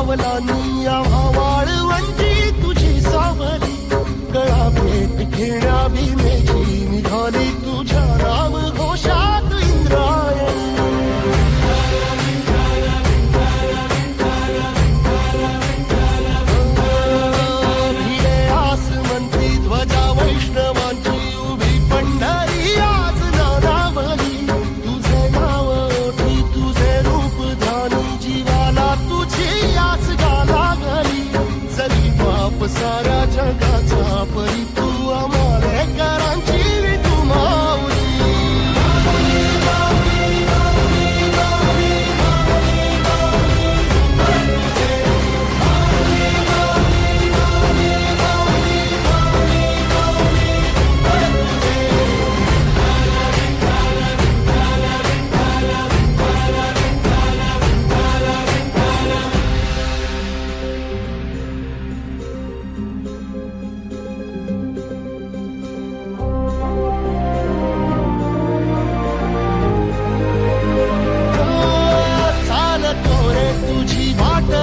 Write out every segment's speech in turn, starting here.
पावलांनी आम्हा वाळवंटी तुझी सावली गळा भेट घेण्या भीमेची निघाली तुझ्या नाम घोषात इंद्रायणी भिडे आसमंती ध्वजा वैष्णवांची उभी पंढरी आज नानावली तुझे नाव ओठी तुझे रूप ध्यानी जीवाला तुझी आस गा लागली जरी बाप साऱ्या जगाचा परी तू आम्हालेकरांची तू माऊली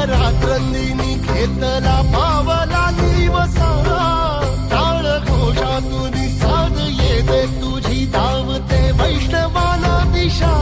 रात्रंदिनी घेतला पावला निवसा टाळ घोषातून साध येते तुझी धावते वैष्णवाला दिशा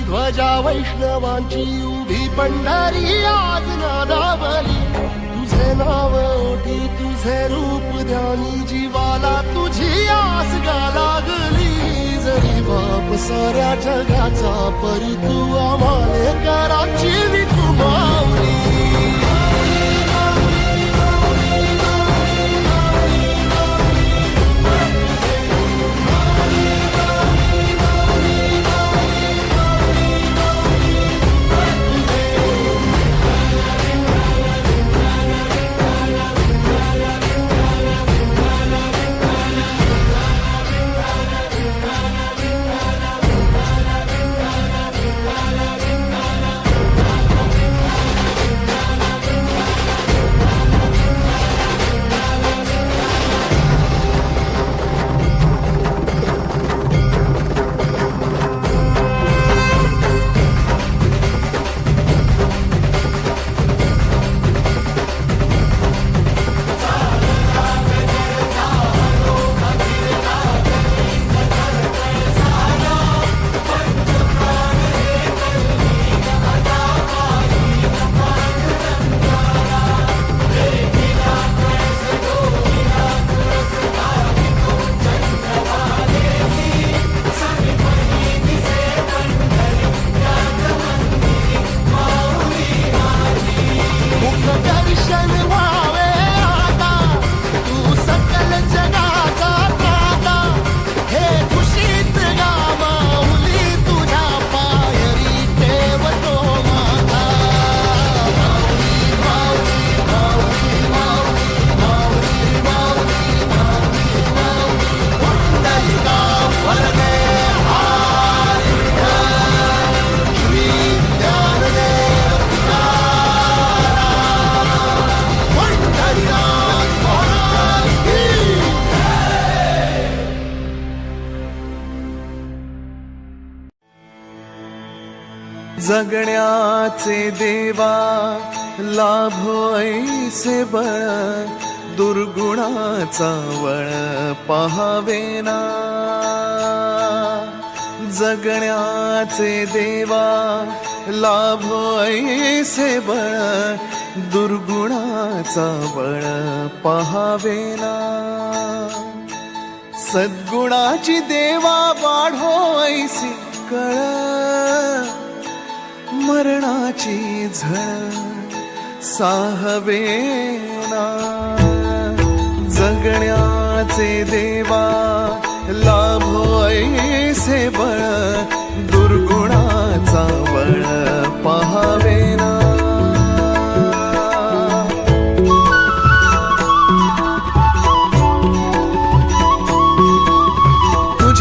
ध्वजा वैष्णवांची उभी पंढरी आज नादावली तुझे नाव ओठी तुझे रूप ध्यानी जीवाला तुझी आस गा लागली जरी बाप साऱ्या जगाचा परी तू आम्हालेकरांची तू माऊली जगण्याचे देवा लाभो ऐसे बळ दुर्गुणाचा वळ पहावेना जगण्याचे देवा लाभो ऐसे बळ दुर्गुणाचा बळ पहावेना सद्गुणाची देवा वाढो ऐसी कळ मरणाची झळ साहवेना जगण्याचे देवा लाभो ऐसे बळ दुर्गुणाचा बळ पहावेना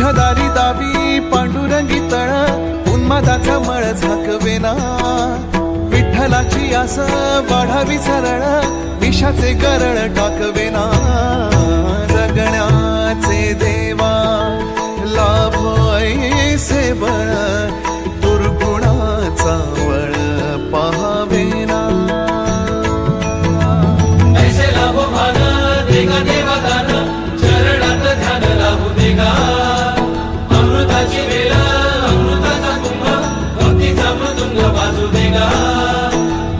तुझ्या दारी दावी पांडुरंगी तळ उन्मादाचा मळ झाकवेना विठ्ठलाची आस वाढावी सरळ विषाचे गरळ टाकवेना जगण्याचे देवा लाभ ऐसे बळ दुर्गुणाचा वळ पाहावेना ऐसे लाभो भान देगा देवा दान चरणात ध्यान लाभू देगा अमृताची वेल अमृताचा कुंभ भक्तीचा मृदुंग वाजू देगा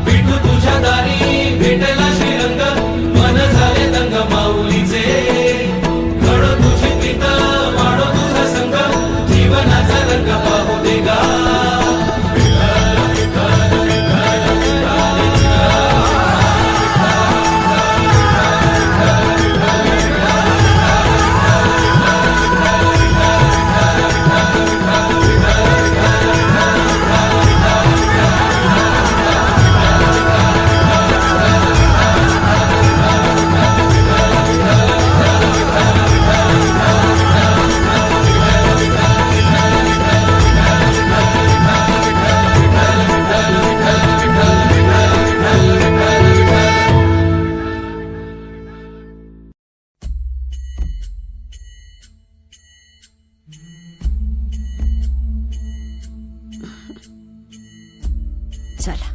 विठू तुझ्या दारी भेटला श्रीरंग मन झाले दंग माऊलीचे घडो तुझी प्रीत वाढो तुझा संग जीवनाचा रंग पाहू देगा चला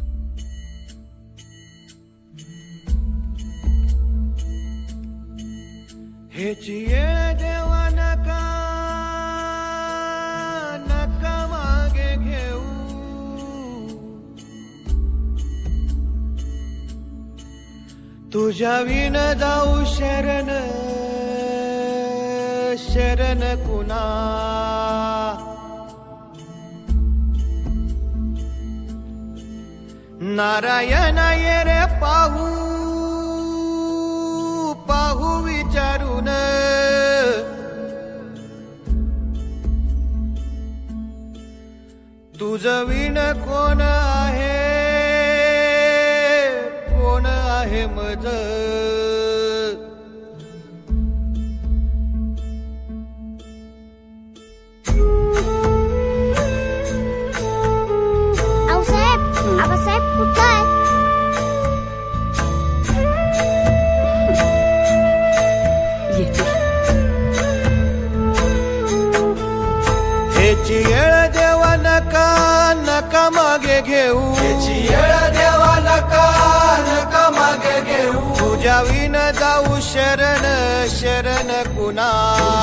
हेची येळ देवा नका नका मागे घेऊ तुझ्या विन जाऊ शरण शरण कुणा नारायण ये रे पाहू पाहू विचारून तुझ विण कोण आहे मज आऊसाहेब आबासाहेब कुठं आहे? येते हेची येळ देवा नका नका मागे घेऊ याची येळ देवा नका नका मागे घेऊ तुझ्या विन जाऊ शरण शरण कुणा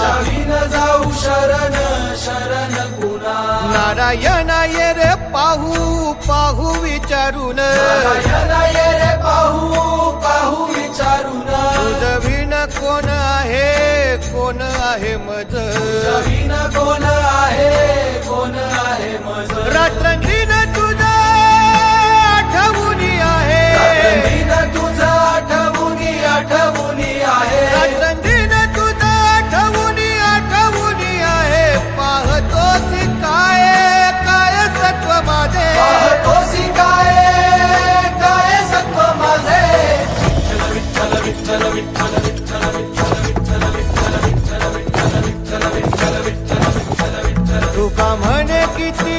जावीन जाऊ शरण शरण कुणा नारायण ये रे पाहू पाहू विचारून नारायण ये रे पाहू पाहू विचारून तुझ विण कोण आहे मज जावीन कोण आहे मज रात्रंदिन तुझा आठवणी आहे रात्रंदिन तुझा आठवणी आहे रात्रंदिन तुझा आठवणी आहे पाहतोस काय सत्व माझे पाहतोसी काय सत्व माझे विठ्ठल विठ्ठल विठ्ठल विठ्ठल विठ्ठल विठ्ठल विठ्ठल विठ्ठल विठ्ठल तुका म्हणे किती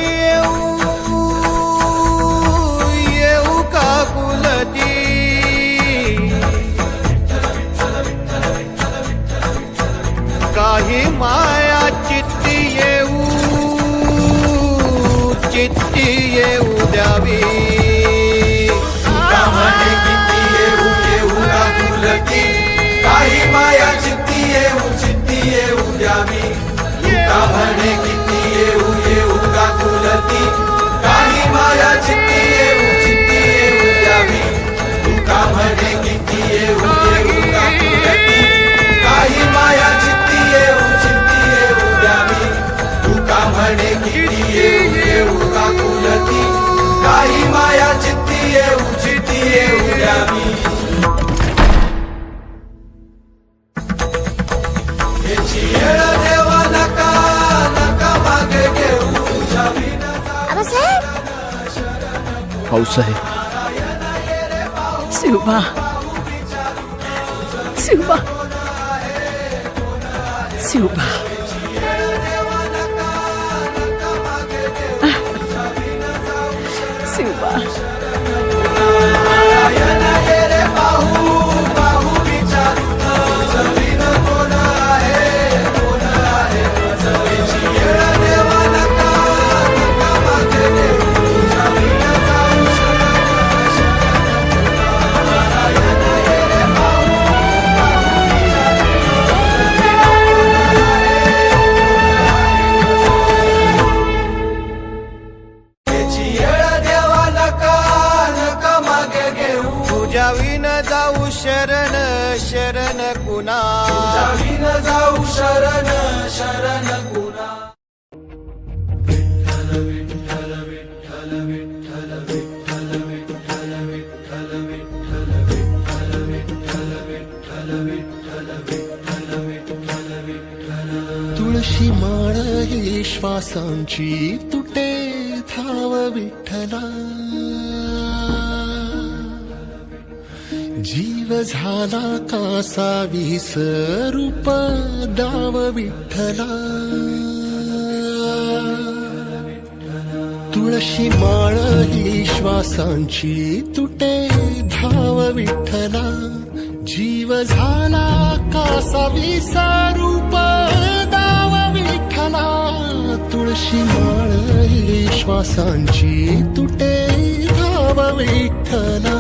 येऊ का कुलती काही माया चित्ती येऊ द्यावी तुका म्हणे किती येऊ का कुलती काही माया चित्ती येऊ द्यावी तुका म्हणे किती येऊ का कुलती काही माया चित्ती येऊ द्यावी तुका म्हणे किती येऊ का कुलती काही माया चित्ती येऊ द्यावी तुका म्हणे किती येऊ का कुलती काही माया चित्ती येऊ द्यावी याची येळ देवा नका नका मागे घेऊ तुझ्या विना आबासाहेब भाऊसाहेब शिवबा शिवबा शिवबा तुळशी माळ ही श्वासांची तुटे धाव विठ्ठला, जीव झाला कासा विसरूप दाव विठ्ठला. तुळशी माळ ही श्वासांची तुटे धाव विठ्ठला, जीव झाला कासा विसरूप दाव विठ्ठला. तुळशी माळ ही श्वासांची तुटे धाव विठ्ठला.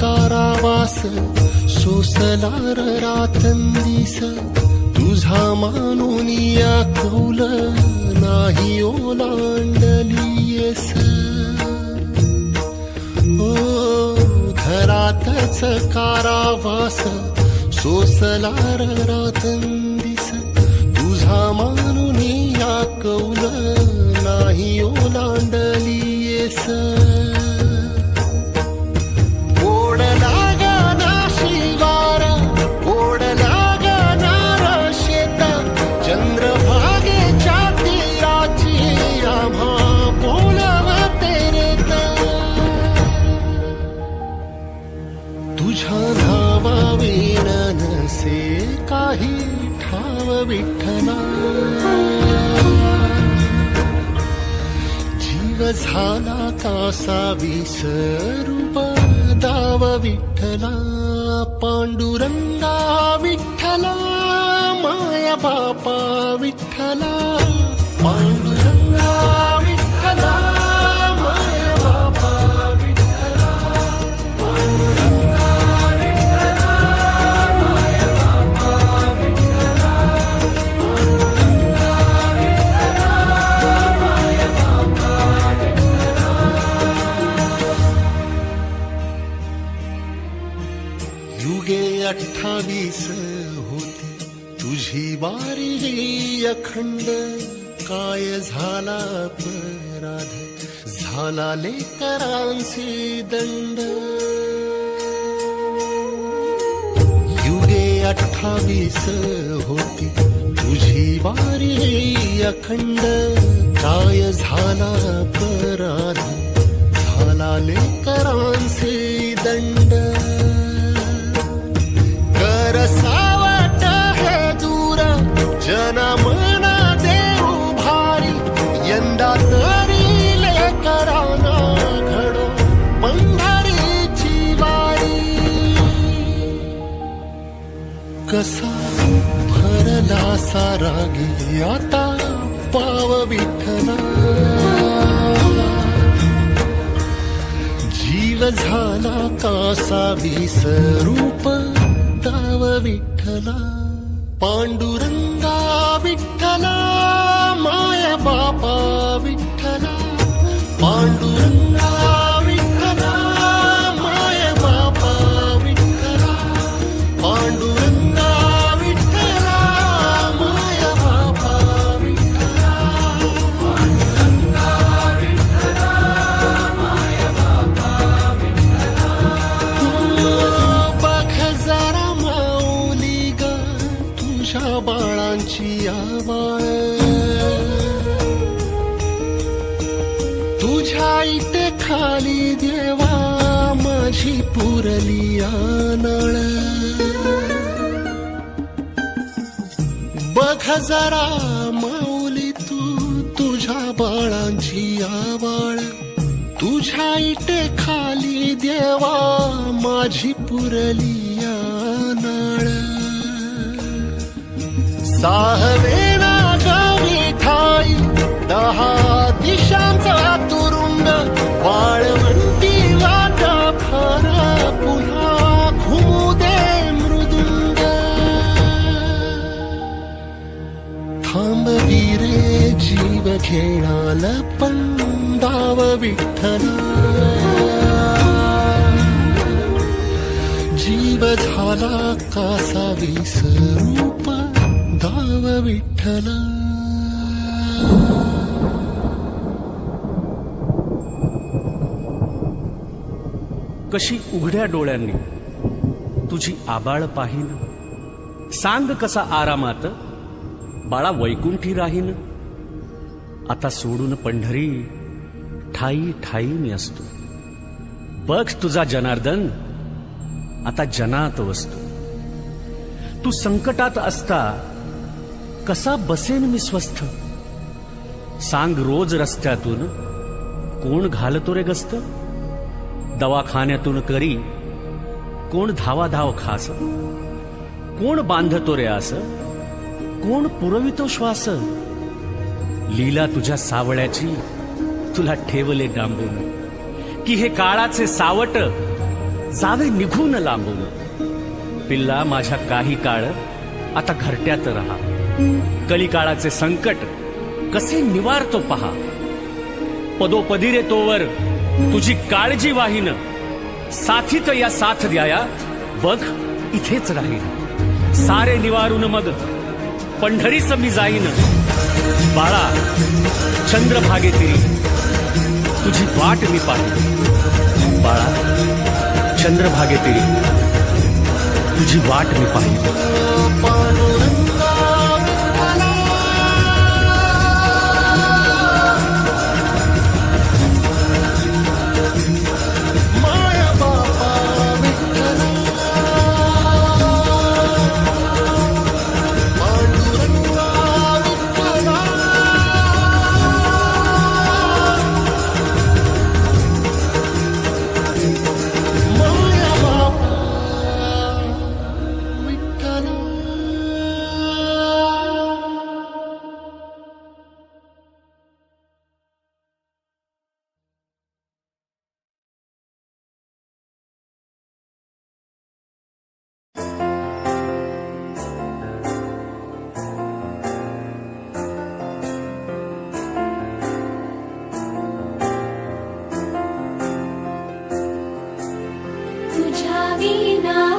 कारावास सोसलार रातंदिस, तुझा मानून या कौल नाही ओलांडलीयस. ओ घरातच कारावास सोसलार रातंदिस, तुझा मानून या कौल नाही ओलांडलीयस. तुझ्या नावाविण नसे काही ठाव विठ्ठला, जीव झाला कासा विसरूप दाव विठ्ठला. पांडुरंगा विठ्ठला, माया बापा विठ्ठला. पांडुरंगा विठ्ठला, माया बापा विठ्ठला. युगे 28 होते तुझी वारी अखंड, काय झाला अपराध झाला लेकरांचे दंड. युगे 28 होती तुझी वारी अखंड, काय झाला अपराध झाला लेकरांचे दंड. सावट हे दूर जनमना देऊ भारी, यंदा तरी लेकरांना घडो पंढरीची वारी. कसा भरला सारा गे आता पाव विठ्ठला, जीव झाला कासा विसरूप दाव विठ्ठला. पांडुरंगा विठ्ठला, माया बापा विठ्ठला. पांडुरंगा विठ्ठला, माया बापा विठ्ठला. पांडुरंगा विठ्ठला, माया बापा विठ्ठला. पांडुरंगा विठ्ठला, माया बापा विठ्ठला. बघ जरा बाळांची आवाळ, तुझ्या इथे खाली देवा माझी पुरली नाळ. बघ जरा माऊली तू तुझ्या बाळांची आवाळ, तुझ्या इथे खाली देवा माझी पुरली नाळ. साहवेना गावी ठाई 10 दिशांचा तुरुंग, वाळवंटी वाटा फार पुन्हा घुमू दे मृदुंग. थांबवी रे जीव घेणाला पंडाव विठ्ठला, जीव झाला कासा विसरूप दाव विठ्ठला. कशी उघड्या डोळ्यांनी तुझी आबाळ पाहीन, सांग कसा आरामात बाळा वैकुंठी राहीन. आता सोडून पंढरी ठाई ठाई मी असतो, बघ तुझा जनार्दन आता जनात वसतो. तू संकटात असता कसा बसेन मी स्वस्थ, सांग रोज रस्त्यातून कोण घालतो रे गस्त. दवाखान्यातून करी कोण धावाधाव खास, कोण बांधतो रे आस, कोण पुरवितो श्वास. लीला तुझ्या सावळ्याची तुला ठेवले डांबून, की हे काळाचे सावट जावे निघून लांबून. पिल्ला माझ्या काही काळ आता घरट्यात रहा, कलिकाळाचे संकट कसे निवारतो पहा. पदोपदी रे तोवर तुझी काळजी वाहीन, साथीत या साथ द्याया बघ इथेच राहीन. सारे निवारून मग पंढरीस मी जाईन. बाळा चंद्रभागे तिरी तुझी वाट मी पाहिन. बाळा चंद्रभागे तिरी तुझी वाट मी पाहिन.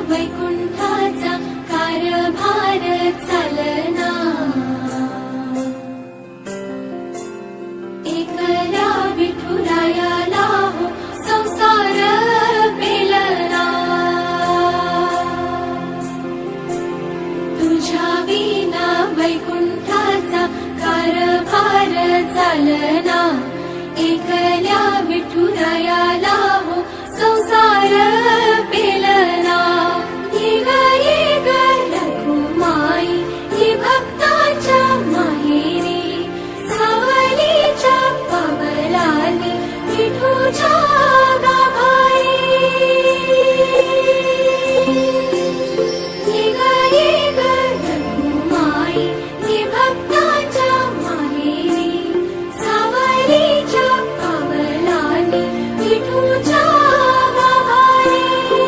वैकुंठाचा कारभार चालना, एकल्या विठुरायाला हो संसार पेलना. तुझ्या विना वैकुंठाचा कारभार चालना, एकल्या विठुरायाला हो संसार पेलना. ये ग रघुमाई ही भक्ताच्या माहेरी, सावलीच्या पावलांनी विठूच्या गाभारी. ये ग रघुमाई ही भक्ताच्या माहेरी, सावलीच्या पावलांनी विठूच्या गाभारी.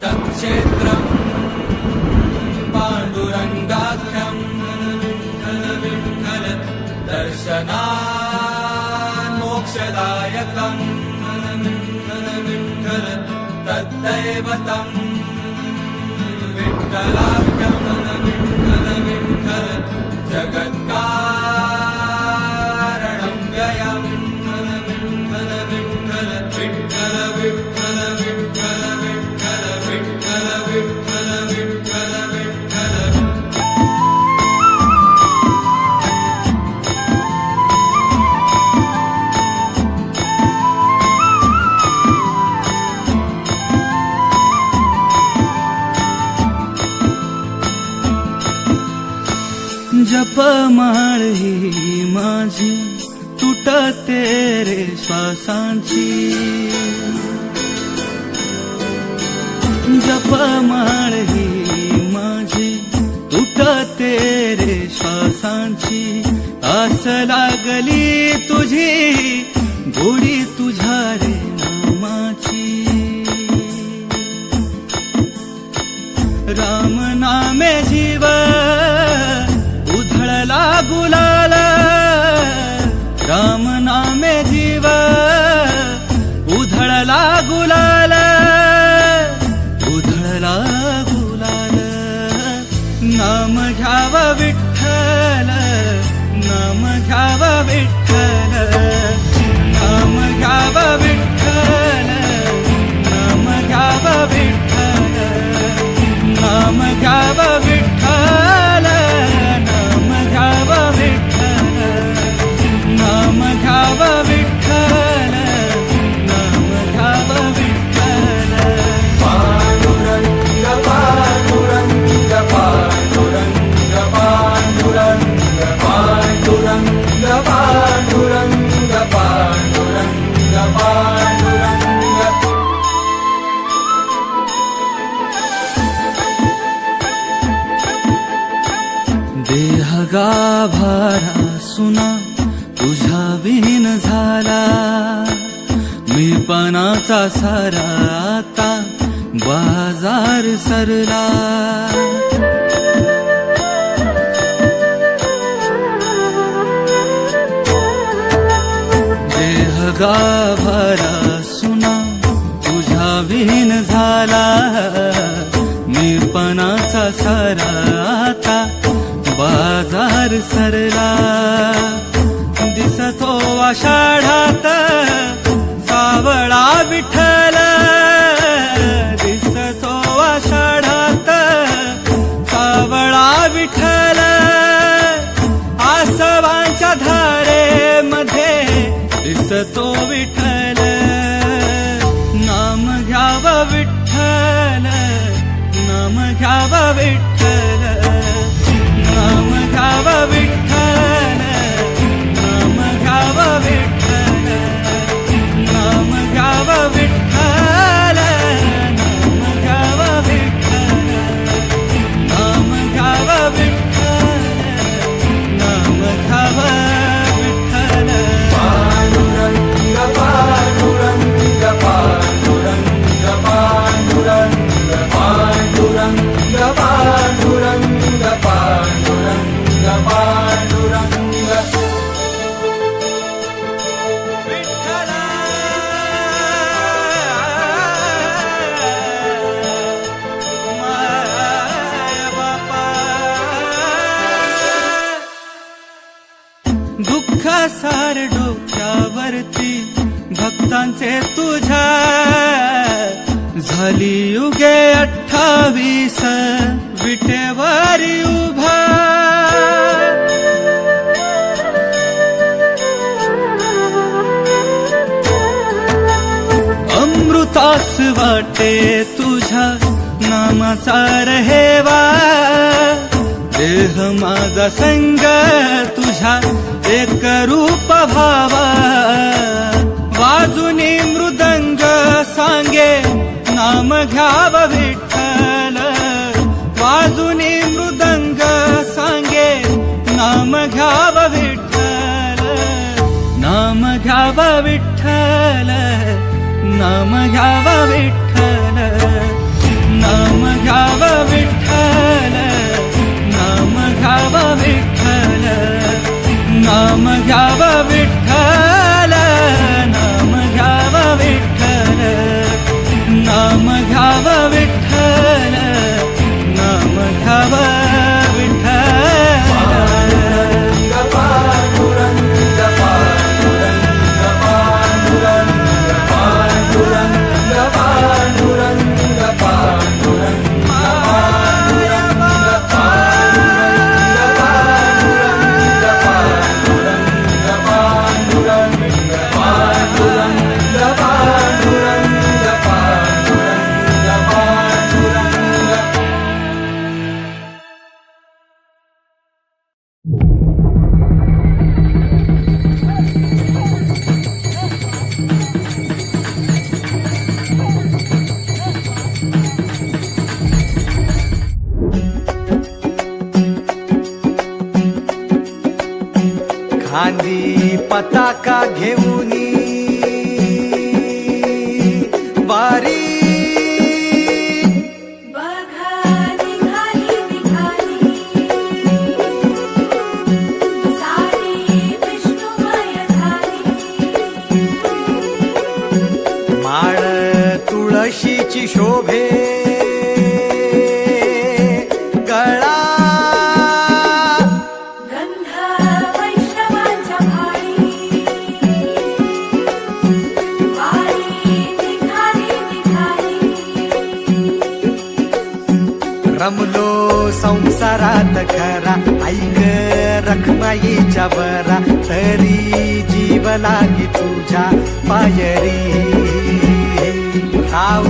तत्क्षेत्रम् पाण्डुरङ्गाख्यम् विठ्ठल दर्शनान् मोक्षदायकम् विठ्ठल तद्दैवतम् विठ्ठलाख्यम् विठ्ठल जगत्कारणं व्ययम् विठ्ठल विठ्ठल विठ्ठल विठ्ठल विठ्ठल विठ्ठल विठ्ठल विठ्ठल विठ्ठल विठ्ठल जपमाळ ही माझी तुटते रे श्वासांची जपमाळ ही माझी तुटते रे श्वासांची आस लागली तुझी गोडी तुझ्या रे नामाची राम नामे जीव उधळला गुलाल राम नामे जीव उधळला गुलाल उधळला गुलाल नाम घ्याव विठ्ठल नाम घ्याव विठ्ठल नाम घ्याव विठ्ठल नाम घ्याव विठ्ठल नाम घ्याव विठ्ठल नाम घ्याव विठ्ठल नाम घ्याव विठ्ठल नाम घ्याव विठ्ठल पांडुरंग पांडुरंग पांडुरंग पांडुरंग पांडुरंग पांडुरंग पांडुरंग पांडुरंग देह गाभारा सुना तुझ्या विहीन झाला मी पणाचा सारा आता बाजार सरला देह गाभारा सुना तुझ्या विहीन झाला मी पणाचा सारा आता बाजार सरला दिसतो आषाढात सावळा विठ्ठल दिसतो आषाढात सावळा विठ्ठल आसवांच्या धारेमध्ये दिसतो विठ्ठल नाम घ्याव विठ्ठल नाम घ्याव विठ्ठल नाम घ्याव विठ्ठल नाम घ्याव विठ्ठल नाम घ्याव विठ्ठल नाम घ्याव विठ्ठल नाम घ्याव विठ्ठल नाम घ्याव विठ्ठल पांडुरंग पांडुरंग पांडुरंग पांडुरंग पांडुरंग पांडुरंग पांडुरंग पांडुरंग विठ्ठल माय बापा दुःख सार डोक्यावरती भक्तांचे तुझ्या झाली युगे 28 विटेवारी उभा अमृतास वाटे तुझ्या नामाचा रहेवा देह माझा संग तुझ्या एक रूप भावा वाजुनी मृदंग सांगे नाम घ्याव विठ्ठल वाजुनी मृदंग सांगे नाम घ्याव विठ्ठल नाम घ्याव विठ्ठल नाम घ्याव विठ्ठल नाम घ्याव विठ्ठल, नाम घ्याव विठ्ठल. पांडुरंग पांडुरंग पांडुरंग पांडुरंग पांडुरंग पांडुरंग खांदी पताका घेऊनी वारी बघा निघाली निघाली सारी विष्णुमय झाली. माळ तुळशीची शोभे गळा गंध वैष्णवांच्या भाळी वारी निघाली निघाली. रमलो संसारात खरा ऐक रखमाईच्या बरा तरी जीव लागी तुझ्या पायरी. राव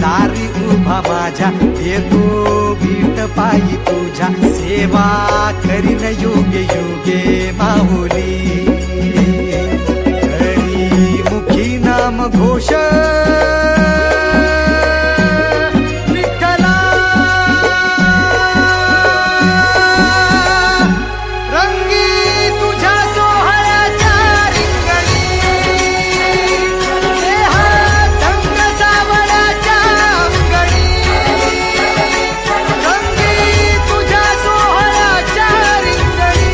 दारी उभा माझ्या येतो बीट पायी तुझ्या सेवा करीन योगे योगे माहुली. करी मुखी नाम घोष विठ्ठला. रंगी तुझ्या सोहळ्याच्या रिंगणी रंग सावळ्याच्या अंगणी. रंगी तुझ्या सोहळ्याच्या रिंगणी.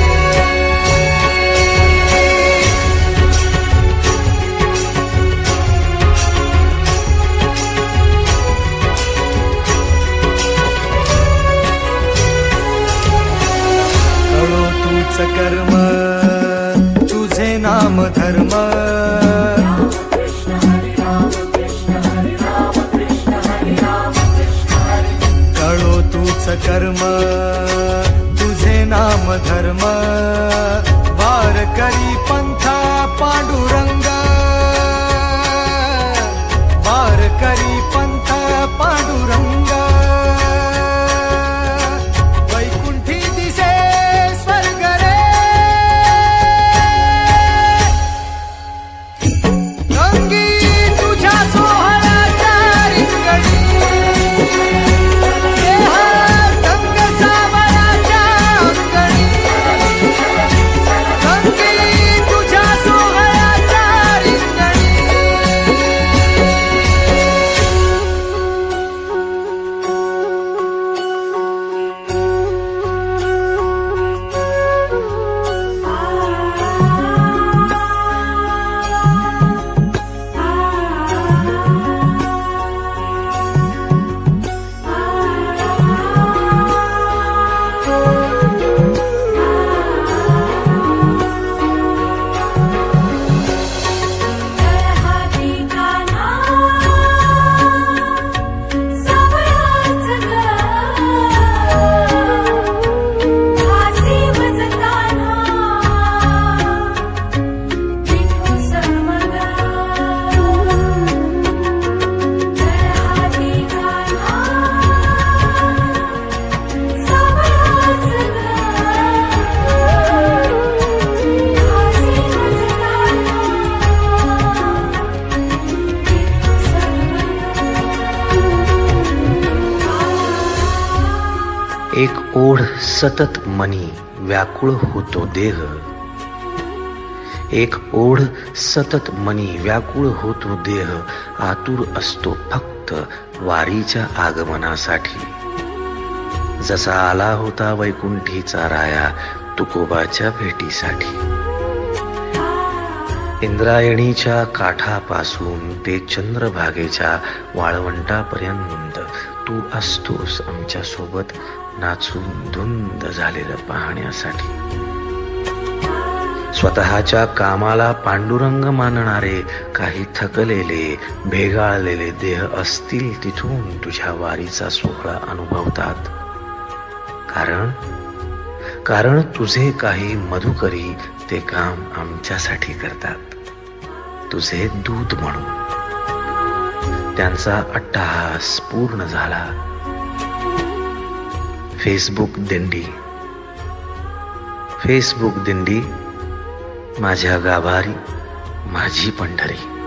कळो तूच कर्म तुझे नाम धर्म. कळो तूच कर्म तुझे नाम धर्म. वार करी पंथा पांडुरंग. वार करी पंथ पांडुरंग. वैकुंठी दिसे स्वर्ग रे. रंगी तुझ्या सोहळ्याच्या रिंगणी रंग सावळ्याच्या अंगणी. रंगी तुझ्या सोहळ्याच्या रिंगणी. हाती कान्हा सावळाच ग हासी मज कान्हा विठू समग. हाती कान्हा सावळाच ग हासी मज कान्हा. एक ओढ सतत मनी व्याकुळ होतो देह. एक ओढ सतत मनी व्याकुळ होतो देह. आतुर असतो फक्त वारीच्या आगमनासाठी. जसा आला होता वैकुंठीचा राया तुकोबाच्या भेटीसाठी. इंद्रायणीच्या काठापासून ते चंद्रभागेच्या वाळवंटापर्यंत तू असतोस आमच्या सोबत नाचून धुंद झालेलं पाहण्यासाठी. स्वतःच्या कामाला पांडुरंग मानणारे काही थकलेले भेगाळलेले देह असतील तिथून तुझ्या वारीचा सोहळा अनुभवतात. कारण तुझे काही मधुकरी ते काम आमच्यासाठी करतात, तुझे दूत म्हणून. त्यांचा अट्टहास पूर्ण झाला. फेसबुक दिंडी माझ्या गाभारी, माझी पंढरी.